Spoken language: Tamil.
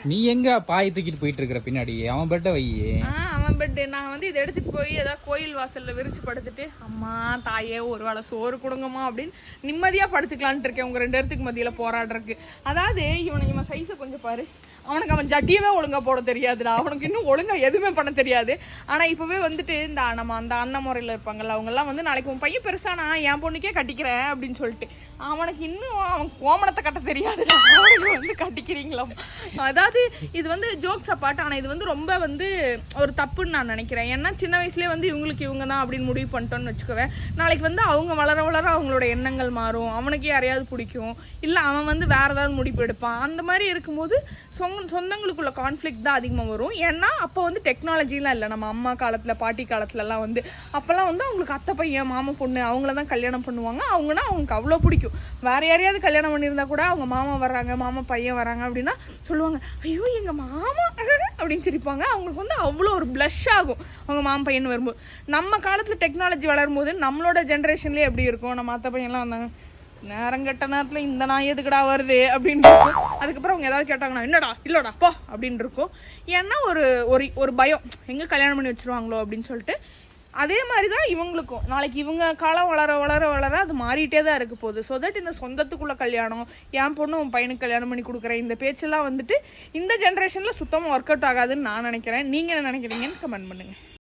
நீ எங்க பாய் தூக்கிட்டு போயிட்டு இருக்கிற பின்னாடி? அவன் பெட்ட வை. அவன் பெட்டு. நான் வந்து இதை எடுத்துட்டு போய் ஏதாவது கோயில் வாசல்ல விரிச்சு படுத்துட்டு, அம்மா தாயே ஒரு வேளை சோறு கொடுங்கம்மா அப்படின்னு நிம்மதியா படுத்துக்கலான்ட்டு இருக்கேன். உங்க 2 இடத்துக்கு மத்தியில போராடுறதுக்கு. அதாவது இவன் சைஸை கொஞ்சம் பாரு. அவனுக்கு அவன் ஜட்டியவே ஒழுங்கா போட தெரியாதுடா. அவனுக்கு இன்னும் ஒழுங்கா எதுவுமே பண்ண தெரியாது. ஆனா இப்பவே வந்துட்டு இந்த நம்ம அந்த அண்ணன் முறையில இருப்பாங்கல்ல, அவங்க எல்லாம் வந்து நாளைக்கு உன் பையன் பெருசானா என் பொண்ணுக்கே கட்டிக்கிறேன் அப்படின்னு சொல்லிட்டு, அவனுக்கு இன்னும் அவன் கோமணத்தை கட்ட தெரியாதுடா. அவனுக்கு வந்து கட்டிக்கிறீங்களா? அதாவது இது வந்து ஜோக்ஸ் அப்பாட். ஆனா இது வந்து ரொம்ப வந்து ஒரு தப்புன்னு நான் நினைக்கிறேன். ஏன்னா சின்ன வயசுலேயே வந்து இவங்களுக்கு இவங்க தான் அப்படின்னு முடிவு பண்ணிட்டோன்னு வச்சுக்குவேன். நாளைக்கு வந்து அவங்க வளர வளர அவங்களோட எண்ணங்கள் மாறும். அவனுக்கு யாரையாவது பிடிக்கும், இல்லை அவன் வந்து வேற ஏதாவது முடிவு எடுப்பான். அந்த மாதிரி இருக்கும்போது சொந்தங்களுக்குள்ள கான்ஃப்ளிக்ட் தான் அதிகமாக வரும். ஏன்னா அப்போ வந்து டெக்னாலஜிலாம் இல்லை. நம்ம அம்மா காலத்தில் பாட்டி காலத்துலலாம் வந்து அப்போல்லாம் வந்து அவங்களுக்கு அத்தை பையன் மாமா பொண்ணு அவங்கள தான் கல்யாணம் பண்ணுவாங்க. அவங்கன்னா அவங்களுக்கு அவ்வளோ பிடிக்கும். வேற யாரையாவது கல்யாணம் பண்ணியிருந்தா கூட அவங்க மாமா வர்றாங்க மாமா பையன் வராங்க அப்படின்னா சொல்லுவாங்க, ஐயோ எங்கள் மாமா அப்படின்னு சிரிப்பாங்க. அவங்களுக்கு வந்து அவ்வளோ ஒரு ப்ளஷ் ஆகும் அவங்க மாமா பையன் வரும்போது. நம்ம காலத்தில் டெக்னாலஜி வளரும்போது நம்மளோட ஜென்ரேஷன்லேயே எப்படி இருக்கும், நம்ம அத்தை பையன்லாம் வந்தாங்க, நேரங்கட்ட நேரத்தில் இந்த நாய் எதுக்கடா வருது அப்படின்னு இருக்கும். அதுக்கப்புறம் அவங்க ஏதாவது கேட்டாங்கன்னா என்னடா இல்லடா போ அப்படின்னு இருக்கும். ஏன்னா ஒரு ஒரு பயம், எங்கே கல்யாணம் பண்ணி வச்சிருவாங்களோ அப்படின்னு சொல்லிட்டு. அதே மாதிரி தான் இவங்களுக்கும் நாளைக்கு இவங்க காலம் வளர வளர வளர அது மாறிட்டே தான் இருக்க போகுது. ஸோ தட் இந்த சொந்தத்துக்குள்ள கல்யாணம், என் பொண்ணு உன் பையனுக்கு கல்யாணம் பண்ணி கொடுக்குறேன், இந்த பேச்செல்லாம் வந்துட்டு இந்த ஜென்ரேஷனில் சுத்தமாக ஒர்க் அவுட் ஆகாதுன்னு நான் நினைக்கிறேன். நீங்கள் என்ன நினைக்கிறீங்கன்னு கமெண்ட் பண்ணுங்கள்.